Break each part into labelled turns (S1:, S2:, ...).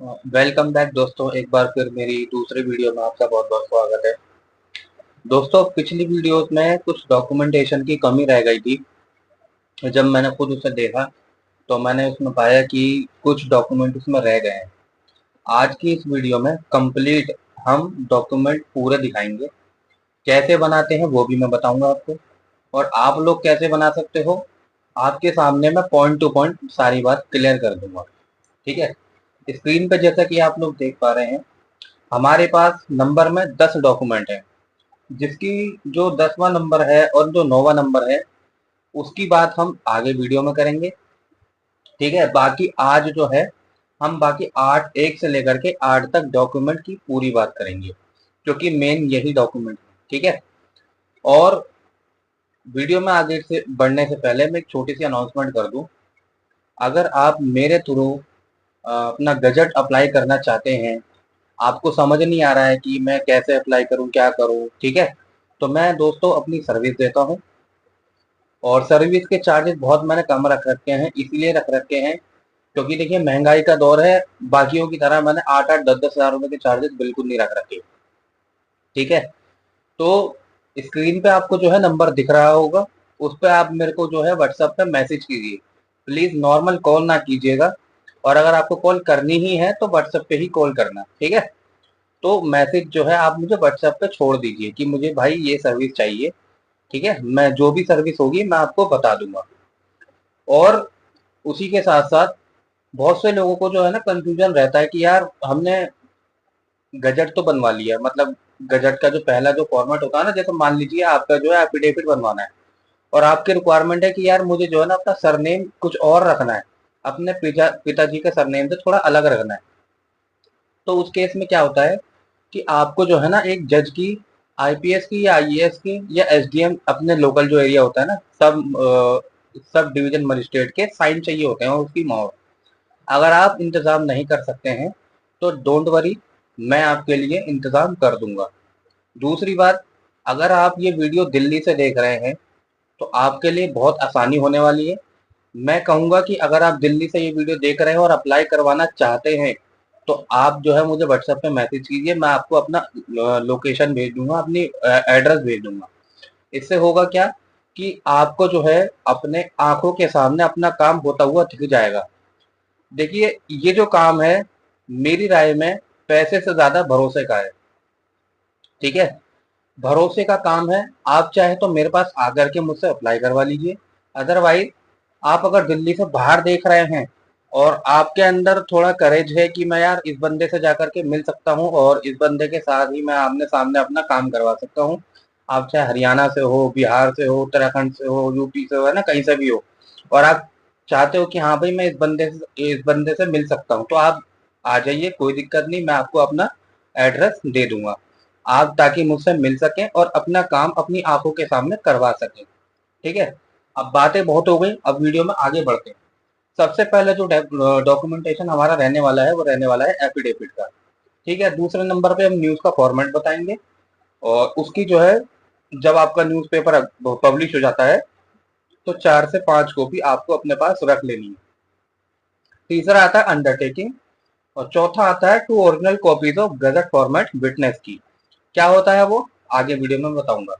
S1: Welcome back दोस्तों, एक बार फिर मेरी दूसरी वीडियो में आपका बहुत बहुत स्वागत है। दोस्तों, पिछली वीडियोस में कुछ डॉक्यूमेंटेशन की कमी रह गई थी। जब मैंने खुद उसे देखा तो मैंने उसमें पाया कि कुछ डॉक्यूमेंट उसमें रह गए हैं। आज की इस वीडियो में कंप्लीट हम डॉक्यूमेंट पूरे दिखाएंगे। कैसे बनाते हैं वो भी मैं बताऊंगा आपको, और आप लोग कैसे बना सकते हो आपके सामने मैं पॉइंट टू पॉइंट सारी बात क्लियर कर दूंगा। ठीक है। स्क्रीन पे जैसा कि आप लोग देख पा रहे हैं, हमारे पास नंबर में 10 डॉक्यूमेंट है, जिसकी जो 10वां नंबर है और जो 9वां नंबर है उसकी बात हम आगे वीडियो में करेंगे। ठीक है। बाकी आज जो है हम बाकी 8 1 से लेकर के 8 तक डॉक्यूमेंट की पूरी बात करेंगे, क्योंकि मेन यही डॉक्यूमेंट है। ठीक है। और वीडियो में आगे से बढ़ने से पहले मैं एक छोटी सी अनाउंसमेंट कर दूं। अगर आप मेरे थ्रू अपना गजट अप्लाई करना चाहते हैं, आपको समझ नहीं आ रहा है कि मैं कैसे अप्लाई करूं, क्या करूं, ठीक है, तो मैं दोस्तों अपनी सर्विस देता हूं। और सर्विस के चार्जेस बहुत मैंने कम रख रखे हैं, इसलिए रख रखे हैं क्योंकि देखिए महंगाई का दौर है। बाकियों की तरह मैंने 8 8 10 10 हज़ार रुपए के चार्जेस बिल्कुल नहीं रख रखे। ठीक है। तो स्क्रीन पे आपको जो है नंबर दिख रहा होगा, उस पर आप मेरे को जो है व्हाट्सएप पे मैसेज कीजिए। प्लीज नॉर्मल कॉल ना कीजिएगा, और अगर आपको कॉल करनी ही है तो व्हाट्सएप पे ही कॉल करना। ठीक है। तो मैसेज जो है आप मुझे व्हाट्सएप पे छोड़ दीजिए कि मुझे भाई ये सर्विस चाहिए। ठीक है। मैं जो भी सर्विस होगी मैं आपको बता दूंगा। और उसी के साथ साथ बहुत से लोगों को जो है ना कंफ्यूजन रहता है कि यार हमने गजट तो बनवा लिया, मतलब गजट का जो पहला जो फॉर्मेट होता है ना, जैसे मान लीजिए आपका जो है एफिडेविट बनवाना है, और आपकी रिक्वायरमेंट है कि यार मुझे जो है ना अपना सरनेम कुछ और रखना है, अपने पिताजी के सरनेम से थोड़ा अलग रखना है। तो उस केस में क्या होता है कि आपको जो है ना एक जज की, आईपीएस की या आईएएस की या एसडीएम, अपने लोकल जो एरिया होता है ना, सब डिवीजन मजिस्ट्रेट के साइन चाहिए होते हैं और उसकी मोहर। अगर आप इंतजाम नहीं कर सकते हैं तो डोंट वरी, मैं आपके लिए इंतजाम कर दूंगा। दूसरी बात, अगर आप ये वीडियो दिल्ली से देख रहे हैं तो आपके लिए बहुत आसानी होने वाली है। मैं कहूंगा कि अगर आप दिल्ली से ये वीडियो देख रहे हैं और अप्लाई करवाना चाहते हैं तो आप जो है मुझे व्हाट्सएप पे मैसेज कीजिए, मैं आपको अपना लोकेशन भेज दूंगा, अपनी एड्रेस भेज दूंगा। इससे होगा क्या कि आपको जो है अपने आंखों के सामने अपना काम होता हुआ दिख जाएगा। देखिए, ये जो काम है मेरी राय में पैसे से ज्यादा भरोसे का है। ठीक है। भरोसे का काम है। आप चाहे तो मेरे पास आकर के मुझसे अप्लाई करवा लीजिए। अदरवाइज आप अगर दिल्ली से बाहर देख रहे हैं और आपके अंदर थोड़ा करेज है कि मैं यार इस बंदे से जाकर के मिल सकता हूँ और इस बंदे के साथ ही मैं आमने सामने अपना काम करवा सकता हूँ, आप चाहे हरियाणा से हो, बिहार से हो, उत्तराखंड से हो, यूपी से हो, है ना, कहीं से भी हो, और आप चाहते हो कि हाँ भाई मैं इस बंदे से मिल सकता हूँ, तो आप आ जाइए, कोई दिक्कत नहीं, मैं आपको अपना एड्रेस दे दूंगा। आप ताकि मुझसे मिल सकें और अपना काम अपनी आंखों के सामने करवा सकें। ठीक है। अब बातें बहुत हो गई, अब वीडियो में आगे बढ़ते हैं। सबसे पहले जो डॉक्यूमेंटेशन हमारा रहने वाला है वो रहने वाला है एफिडेविट का। ठीक है। दूसरे नंबर पे हम न्यूज का फॉर्मेट बताएंगे, और उसकी जो है जब आपका न्यूज़पेपर पब्लिश हो जाता है तो 4 से 5 कॉपी आपको अपने पास रख लेनी है। तीसरा आता है अंडरटेकिंग, और चौथा आता है two original copies of gazette format witness की। क्या होता है वो आगे वीडियो में बताऊंगा।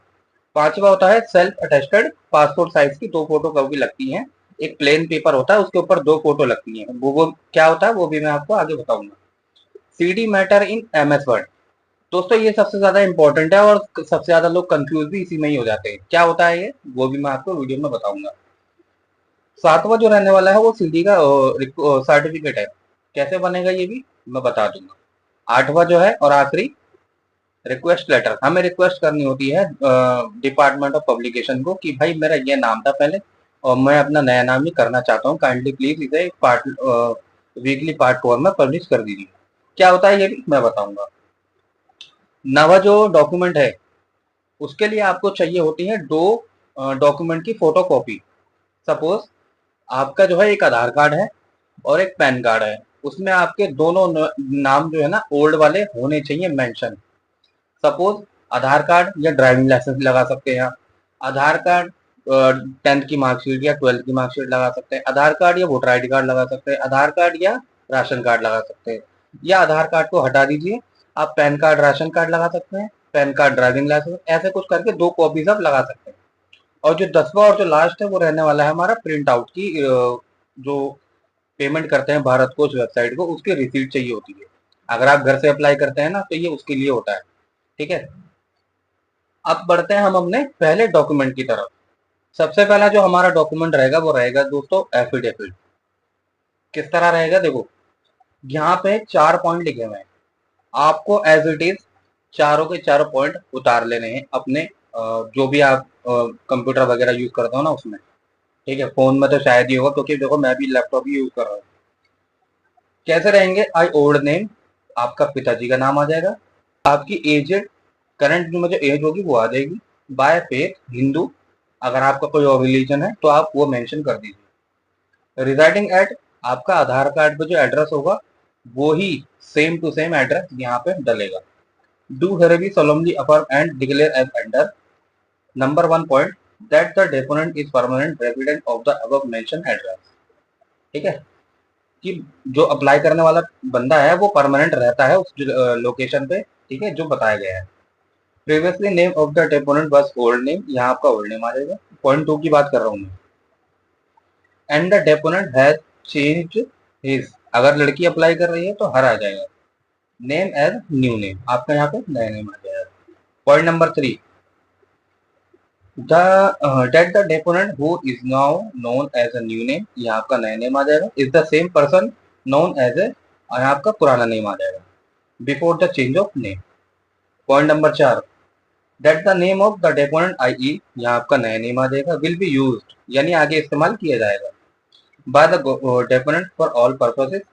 S1: पांचवा होता है सेल्फ अटेस्टेड पासपोर्ट साइज की 2 फोटो कॉपी लगती हैं। एक प्लेन पेपर होता है, उसके ऊपर 2 फोटो लगती हैं, वो क्या होता है वो भी मैं आपको आगे बताऊंगा। CD matter in MS word. दोस्तों, ये सबसे ज्यादा इंपॉर्टेंट है और सबसे ज्यादा लोग कंफ्यूज भी इसी में ही हो जाते हैं। क्या होता है ये वो भी मैं आपको वीडियो में बताऊंगा। सातवां जो रहने वाला है वो सीडी का सर्टिफिकेट है। कैसे बनेगा ये भी मैं बता दूंगा। आठवां जो है और आखिरी, रिक्वेस्ट लेटर। हमें रिक्वेस्ट करनी होती है डिपार्टमेंट ऑफ पब्लिकेशन को कि भाई मेरा ये नाम था पहले और मैं अपना नया नाम ही करना चाहता हूँ, काइंडली प्लीज इसे पार्ट वीकली पार्ट फॉर्म में पब्लिश कर दीजिए। क्या होता है ये भी मैं बताऊंगा। नवा जो डॉक्यूमेंट है उसके लिए आपको चाहिए होती है 2 डॉक्यूमेंट की फोटो कॉपी। सपोज आपका जो है एक आधार कार्ड है और एक पैन कार्ड है, उसमें आपके दोनों नाम जो है ना ओल्ड वाले होने चाहिए मेंशन। सपोज आधार कार्ड या ड्राइविंग लाइसेंस लगा सकते हैं आप। आधार कार्ड 10th की मार्कशीट या 12th की मार्कशीट लगा सकते हैं। आधार कार्ड या वोटर आईडी कार्ड लगा सकते हैं। आधार कार्ड या राशन कार्ड लगा सकते हैं। या आधार कार्ड को हटा दीजिए, आप पैन कार्ड राशन कार्ड लगा सकते हैं, पैन कार्ड ड्राइविंग लाइसेंस, ऐसे कुछ करके 2 कॉपीज आप लगा सकते हैं। और जो 10वां और जो लास्ट है वो रहने वाला है हमारा प्रिंट आउट की, जो पेमेंट करते हैं भारत कोष वेबसाइट को, उसकी रिसीट चाहिए होती है। अगर आप घर से अप्लाई करते हैं ना तो ये उसके लिए होता है। ठीक है, अब बढ़ते हैं हम अपने पहले डॉक्यूमेंट की तरफ। सबसे पहला जो हमारा डॉक्यूमेंट रहेगा वो रहेगा दोस्तों एफिडेविट। किस तरह रहेगा देखो, यहाँ पे 4 पॉइंट लिखे हुए हैं, आपको एज इट इज चारों के चारों पॉइंट उतार लेने हैं अपने जो भी आप कंप्यूटर वगैरह यूज करते हो ना उसमें। ठीक है, फोन में तो शायद ही होगा क्योंकि देखो मैं भी लैपटॉप ही यूज कर रहा हूँ। कैसे रहेंगे, आई ओल्ड नेम, आपका पिताजी का नाम आ जाएगा, आपकी एज, करंट में जो एज होगी वो आ जाएगी, बाय फेथ हिंदू, अगर आपका कोई और रिलीजन है तो आप वो मेंशन कर दीजिए। रिजाइडिंग एट, आपका आधार कार्ड पे जो एड्रेस होगा वो ही सेम टू सेम एड्रेस यहाँ पे डलेगा। Do hereby solemnly affirm and declare as under number 1 point that the deponent is permanent resident of the above mentioned address। ठीक है, कि जो अप्लाई करने वाला बंदा है वो परमानेंट रहता है उस लोकेशन पे, ठीक है, जो बताया गया है। Previously name of the deponent बस ओल्ड नेम, यहाँ आपका ओल्ड नेम आ जाएगा। पॉइंट 2 की बात कर रहा हूँ मैं। And the deponent has changed his, अगर लड़की अप्लाई कर रही है तो हर आ जाएगा। नेम एज न्यू नेम, आपका यहाँ पे नया नेम आ जाएगा। Point number 3, that the deponent who is now known as a new name, यहाँ आपका नया नेम आ जाएगा, is the same person known as a, यहाँ आपका पुराना नेम आ जाएगा before the change of name। Point number 4, that the name of the deponent i.e. यहाँ आपका नया नेम आ जाएगा, will be used, यानी आगे इस्तेमाल किया जाएगा, by the deponent for all purposes,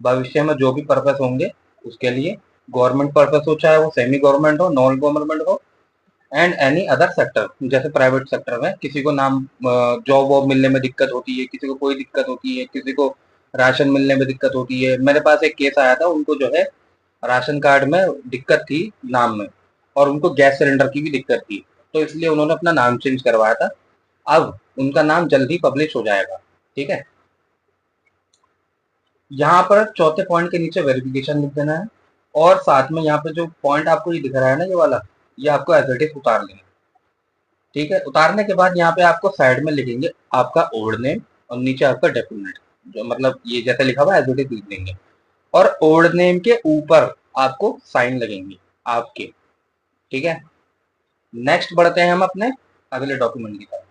S1: भविष्य में जो भी पर्पस होंगे उसके लिए, गवर्नमेंट पर्पस हो चाहे वो सेमी गवर्नमेंट हो, नॉन गवर्नमेंट हो, एंड एनी अदर सेक्टर, जैसे प्राइवेट सेक्टर में किसी को नाम जॉब वॉब मिलने में दिक्कत होती है, किसी को कोई दिक्कत होती है, किसी को राशन मिलने में दिक्कत होती है। मेरे पास एक केस आया था, उनको जो है राशन कार्ड में दिक्कत थी नाम में, और उनको गैस सिलेंडर की भी दिक्कत थी, तो इसलिए उन्होंने अपना नाम चेंज करवाया था। अब उनका नाम जल्द ही पब्लिश हो जाएगा। ठीक है, यहाँ पर चौथे पॉइंट के नीचे वेरिफिकेशन लिख देना है, और साथ में यहाँ पे जो पॉइंट आपको ये दिख रहा है ना, ये वाला, ये आपको एज इट इज उतार लेना। ठीक है, उतारने के बाद यहाँ पे आपको साइड में लिखेंगे आपका ओल्ड नेम और नीचे आपका डेपोनेंट, जो मतलब ये जैसे लिखा हुआ है एज इट इज लिख देंगे, और ओल्ड नेम के ऊपर आपको साइन लगेंगे आपके। ठीक है, नेक्स्ट बढ़ते हैं हम अपने अगले डॉक्यूमेंट की तरफ।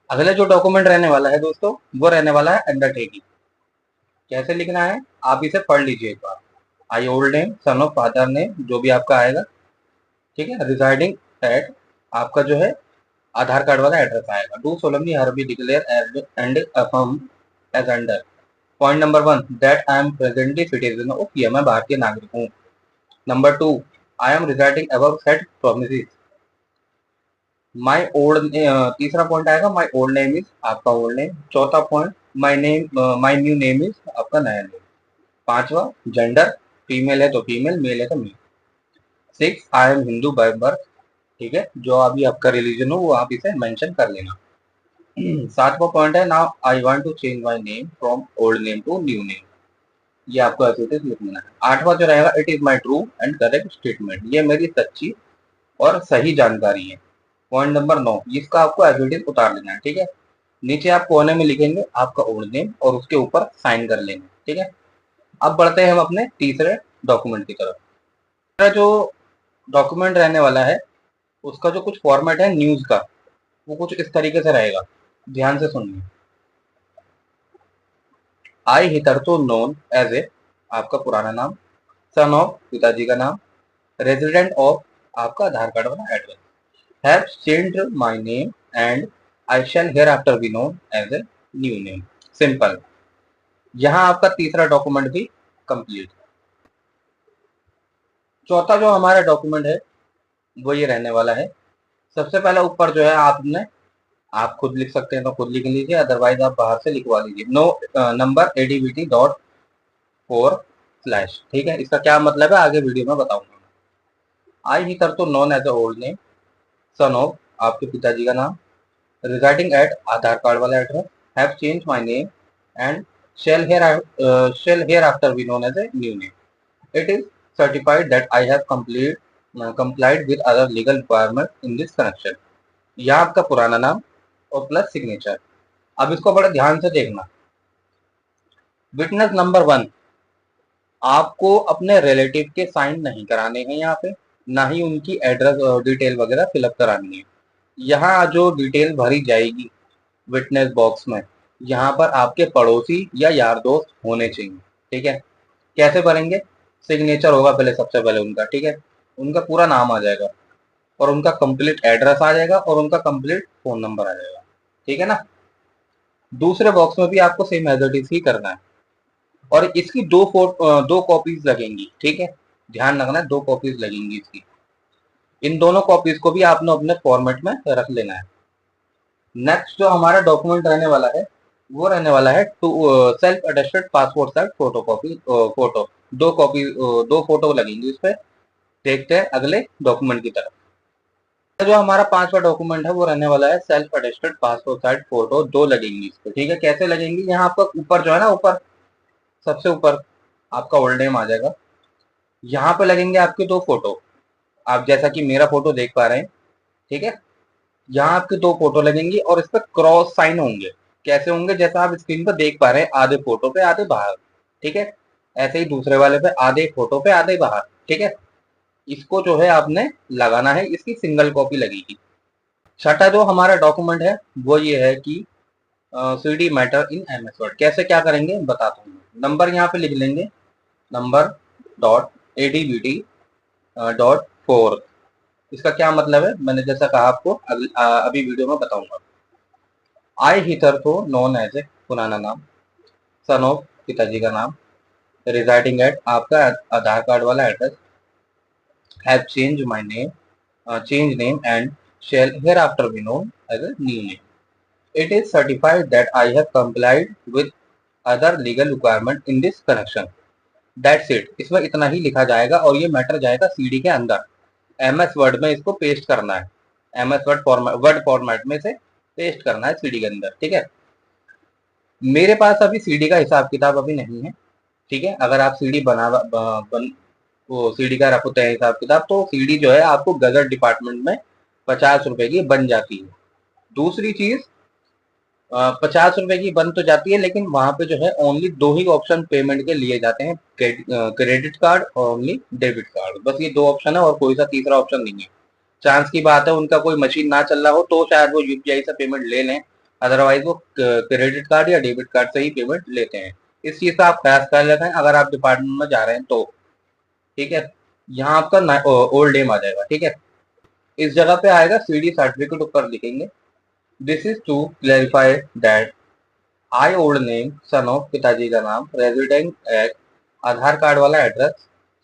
S1: अगले जो डॉक्यूमेंट रहने वाला है दोस्तों वो रहने वाला है अंडरटेकिंग। कैसे लिखना है आप इसे पढ़ लीजिए एक बार। I old name, son of father name, जो भी आपका आएगा। ठीक है, रिजाइडिंग एट, आपका जो है आधार कार्ड वाला एड्रेस आएगा। Do solemnly hereby declare and affirm as under. Point number 1, that I am presently citizen of, ये मैं भारतीय नागरिक हूँ। Number 2, I am residing above set premises. My old, तीसरा पॉइंट आएगा माई ओल्ड नेम इज, आपका old name. चौथा point, my name, my new name is, आपका नया नेम। पांचवा, जेंडर, फीमेल है तो फीमेल, मेल है तो male. 6, I am Hindu by birth. ठीक है, जो अभी आपका रिलीजन हो वो आप इसे मेंशन कर लेना। 7वां पॉइंट है, now I want to change my name from old name to new name, ये आपको ऐसे लिख लेना है। 8वां जो रहेगा, it is my true and correct statement, ये मेरी सच्ची और सही जानकारी है। पॉइंट नंबर 9, इसका आपको एज इट इज उतार लेना है। ठीक है, नीचे आप कोने में लिखेंगे आपका ओल्ड नेम और उसके ऊपर साइन कर लेंगे। ठीक है, अब बढ़ते हैं हम अपने तीसरे डॉक्यूमेंट की तरफ। तीसरा जो डॉक्यूमेंट रहने वाला है उसका जो कुछ फॉर्मेट है न्यूज का, वो कुछ इस तरीके से रहेगा, ध्यान से सुनिए। आई हितरतो नोन एज ए, आपका पुराना नाम, सन ऑफ, पिताजी का नाम, रेजिडेंट ऑफ, आपका आधार कार्ड वाला address, have changed my name and I shall hereafter be known as a new name. Simple, यहाँ आपका तीसरा डॉक्यूमेंट भी कंप्लीट। चौथा जो हमारा डॉक्यूमेंट है वो ये रहने वाला है। सबसे पहले ऊपर जो है आपने, आप खुद लिख सकते हैं तो खुद लिख लीजिए, अदरवाइज आप बाहर से लिखवा लीजिए। No number ADBT dot 4 slash. ठीक है, इसका क्या मतलब है आगे वीडियो में बताऊंगा। आई ही कर तो known as a old name, son of, आपके पिताजी का नाम, रिगार्डिंग एट, आधार कार्ड वाला address, have change my name and shall hereafter be known as a new name. It is certified that I have complied with other legal requirements in this connection. यह आपका पुराना नाम और plus signature. अब इसको बड़ा ध्यान से देखना। विटनेस नंबर 1, आपको अपने रिलेटिव के साइन नहीं कराने हैं यहाँ पे, ना ही उनकी एड्रेस डिटेल वगैरह फिलअप करानी है। यहाँ जो डिटेल भरी जाएगी विटनेस बॉक्स में, यहाँ पर आपके पड़ोसी या यार दोस्त होने चाहिए। ठीक है, कैसे भरेंगे? सिग्नेचर होगा पहले, सबसे पहले उनका, ठीक है, उनका पूरा नाम आ जाएगा और उनका कंप्लीट एड्रेस आ जाएगा और उनका कंप्लीट फोन नंबर आ जाएगा। ठीक है ना। दूसरे बॉक्स में भी आपको सेम एज इट इज ही करना है और इसकी दो कॉपीज लगेंगी। ठीक है, ध्यान रखना है, 2 कॉपीज लगेंगी इसकी। इन दोनों कॉपीज को भी आपने अपने फॉर्मेट में रख लेना है। नेक्स्ट जो हमारा डॉक्यूमेंट रहने वाला है वो रहने वाला है self attested passport size photo copy, photo 2 photo लगेंगी इस पे। देखते हैं अगले डॉक्यूमेंट की तरफ। जो हमारा 5वां डॉक्यूमेंट है वो रहने वाला है self attested passport size photo, 2 लगेंगी इस पे। ठीक है, कैसे लगेंगी? यहाँ आपका ऊपर जो है ना, ऊपर सबसे ऊपर आपका ओल्ड नेम आ जाएगा। यहाँ पे लगेंगे आपके 2 फोटो, आप जैसा कि मेरा फोटो देख पा रहे हैं। ठीक है, यहाँ आपके 2 फोटो लगेंगी और इस पर क्रॉस साइन होंगे। कैसे होंगे? जैसा आप स्क्रीन पर देख पा रहे हैं, आधे फोटो पे आधे बाहर। ठीक है, ऐसे ही दूसरे वाले पे आधे फोटो पे आधे बाहर। ठीक है, इसको जो है आपने लगाना है, इसकी सिंगल कॉपी लगेगी। छठा जो हमारा डॉक्यूमेंट है वो ये है कि CD matter in MS word. कैसे क्या करेंगे बताता हूँ। नंबर यहाँ पे लिख लेंगे, नंबर डॉट ADBT डॉट 4। इसका क्या मतलब है, मैंने जैसा कहा आपको अभी वीडियो में बताऊंगा। आई हिथरथो नोन एज ए, पुराना नाम, सन ऑफ, पिताजी का नाम, रिजाइडिंग एट, आपका आधार कार्ड वाला address, have change my name, change name and shall hereafter be known as a new name. It is certified that I have complied with other legal requirement in this connection. That's it. इसमें इतना ही लिखा जाएगा और ये matter जाएगा CD के अंदर। MS word में इसको पेस्ट करना है, MS वर्ड फॉर्मेट में से पेस्ट करना है CD के अंदर। ठीक है, मेरे पास अभी CD का हिसाब किताब अभी नहीं है। ठीक है, अगर आप CD वो CD का रखते हैं हिसाब किताब, तो CD जो है आपको गजट डिपार्टमेंट में 50 रुपए की बन जाती है। दूसरी चीज, 50 रुपए की बन तो जाती है, लेकिन वहां पे जो है ओनली 2 ही ऑप्शन पेमेंट के लिए जाते हैं, क्रेडिट कार्ड और ओनली डेबिट कार्ड। बस ये 2 ऑप्शन है और कोई सा तीसरा ऑप्शन नहीं है। चांस की बात है उनका कोई मशीन ना चल रहा हो तो शायद वो UPI से पेमेंट ले लें, अदरवाइज वो क्रेडिट कार्ड या डेबिट कार्ड से ही पेमेंट लेते हैं। इस चीज का आप ख्याल कर लेते हैं अगर आप डिपार्टमेंट में जा रहे हैं तो। ठीक है, यहाँ आपका ओल्ड नेम आ जाएगा। ठीक है, इस जगह पे आएगा CD सर्टिफिकेट, ऊपर लिखेंगे this is to clarify that I old name, son of, पिताजी का नाम, रेजिडेंट एट, आधार कार्ड वाला address,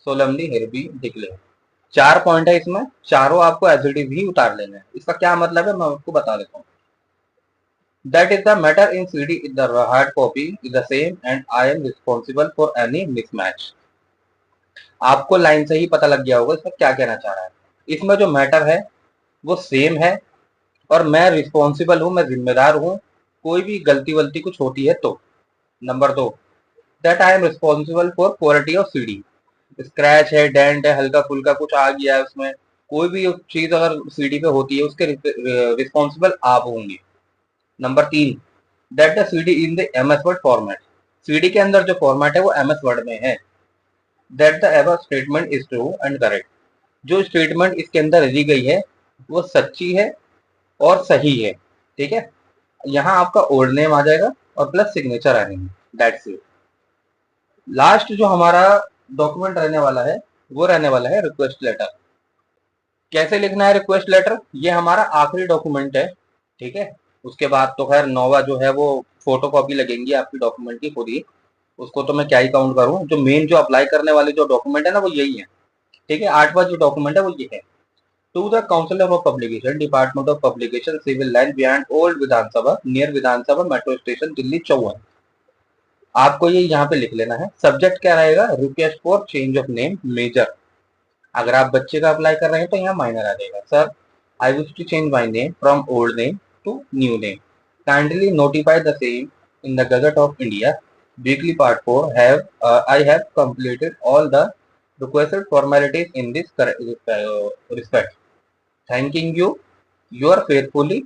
S1: solemnly hereby declare. 4 point है इसमें, चारों आपको एसडी भी उतार लेना है। इसका क्या मतलब है मैं आपको बता देता हूँ। That is the matter in CD, the hard copy is the same and I am responsible for any mismatch. आपको लाइन से ही पता लग गया होगा इसमें क्या कहना चाह रहा है। इसमें जो मैटर है वो सेम है और मैं रिस्पॉन्सिबल हूं, मैं जिम्मेदार हूं, कोई भी गलती वलती कुछ होती है तो। Number 2, that I am responsible for quality of CD। Scratch है, डेंट है, हल्का फुल्का कुछ आ गया है उसमें, कोई भी चीज अगर CD पे होती है उसके रिस्पॉन्सिबल आप होंगे। Number 3, that the CD in the MS word format. CD के अंदर जो फॉर्मेट है वो MS वर्ड में है। That the above statement is true and correct. जो स्टेटमेंट इसके अंदर दी गई है वो सच्ची है और सही है। ठीक है, यहाँ आपका ओल्ड नेम आ जाएगा और प्लस सिग्नेचर आएंगे। That's it. लास्ट जो हमारा डॉक्यूमेंट रहने वाला है वो रहने वाला है रिक्वेस्ट लेटर। कैसे लिखना है रिक्वेस्ट लेटर? ये हमारा आखिरी डॉक्यूमेंट है। ठीक है, उसके बाद तो खैर 9वां जो है वो फोटो कॉपी लगेंगी आपकी डॉक्यूमेंट की खुद ही, उसको तो मैं क्या ही काउंट करूँ। जो मेन जो अप्लाई करने वाले जो डॉक्यूमेंट है ना वो यही है। ठीक है, 8वां जो डॉक्यूमेंट है वो ये है। To the Council of Publication, Department of Publication, Civil Line behind Old Vidhan Sabha, near Vidhan Sabha Metro Station, Delhi 54। आपको ये यहाँ पे लिख लेना है। सब्जेक्ट क्या रहेगा? Request for change of name major. अगर आप बच्चे का अप्लाई कर रहे हैं तो यहाँ माइनर आ जाएगा। Sir, I wish to change my name from old name to new name, kindly notify the same in the gazette of India weekly part 4 have I have completed all the requested formalities in this respect, thanking you, your faithfully.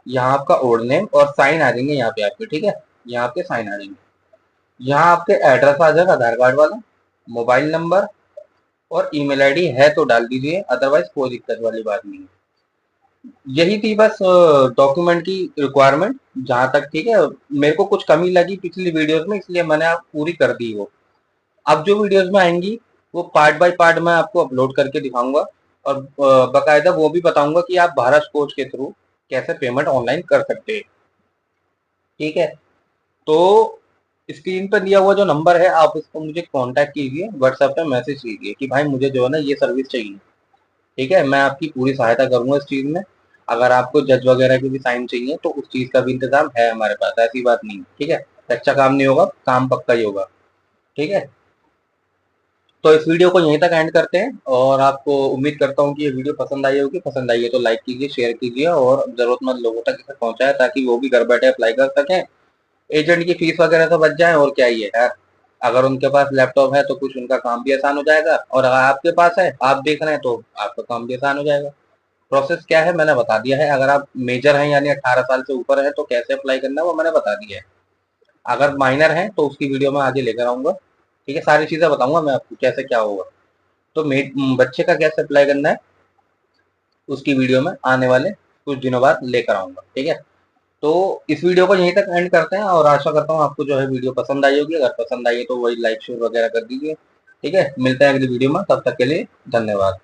S1: यहाँ आपका old name और sign आ जाएंगे यहाँ पे आपके, ठीक है, यहाँ आपके साइन आ जाएंगे। यहाँ आपके एड्रेस आ जाएगा आधार कार्ड वाला, मोबाइल नंबर और ईमेल आईडी है तो डाल दीजिए, अदरवाइज कोई दिक्कत वाली बात नहीं है। यही थी बस डॉक्यूमेंट की रिक्वायरमेंट जहां तक, ठीक है। मेरे को कुछ कमी लगी पिछली वीडियोस में, इसलिए मैंने आप पूरी कर दी वो। अब जो वीडियोस में आएंगी वो पार्ट बाय पार्ट मैं आपको अपलोड करके दिखाऊंगा, और बकायदा वो भी बताऊंगा कि आप भारत कोच के थ्रू कैसे पेमेंट ऑनलाइन कर सकते हैं, ठीक है। तो स्क्रीन पर दिया हुआ जो नंबर है, आप इसको मुझे कांटेक्ट कीजिए, व्हाट्सएप पे मैसेज कीजिए कि भाई मुझे जो है ना ये सर्विस चाहिए, ठीक है। मैं आपकी पूरी सहायता करूंगा इस चीज में। अगर आपको जज वगैरह के भी साइन चाहिए तो उस चीज का भी इंतजाम है हमारे पास, ऐसी बात नहीं, ठीक है। अच्छा काम नहीं होगा, काम पक्का ही होगा, ठीक है। तो इस वीडियो को यहीं तक एंड करते हैं, और आपको उम्मीद करता हूँ कि ये वीडियो पसंद आई होगी। पसंद आई है तो लाइक कीजिए, शेयर कीजिए और जरूरतमंद लोगों तक इसे पहुंचाए, ताकि वो भी घर बैठे अप्लाई कर सकें, एजेंट की फीस वगैरह तो बच जाए, और क्या ही है यार। अगर उनके पास लैपटॉप है तो कुछ उनका काम भी आसान हो जाएगा, और अगर आपके पास है, आप देख रहे हैं, तो आपका काम भी आसान हो जाएगा। प्रोसेस क्या है मैंने बता दिया है। अगर आप मेजर हैं यानी 18 साल से ऊपर है तो कैसे अप्लाई करना है वो मैंने बता दिया है। अगर माइनर है तो उसकी वीडियो मैं आगे लेकर आऊंगा, ठीक है। सारी चीजें बताऊंगा मैं आपको कैसे क्या होगा। तो बच्चे का कैसे अप्लाई करना है उसकी वीडियो में आने वाले कुछ दिनों बाद लेकर आऊंगा, ठीक है। तो इस वीडियो को यहीं तक एंड करते हैं, और आशा करता हूँ आपको जो है वीडियो पसंद आई होगी। अगर पसंद आई है तो वही लाइक शेयर वगैरह कर दीजिए, ठीक है। मिलते हैं अगली वीडियो में, तब तक के लिए धन्यवाद।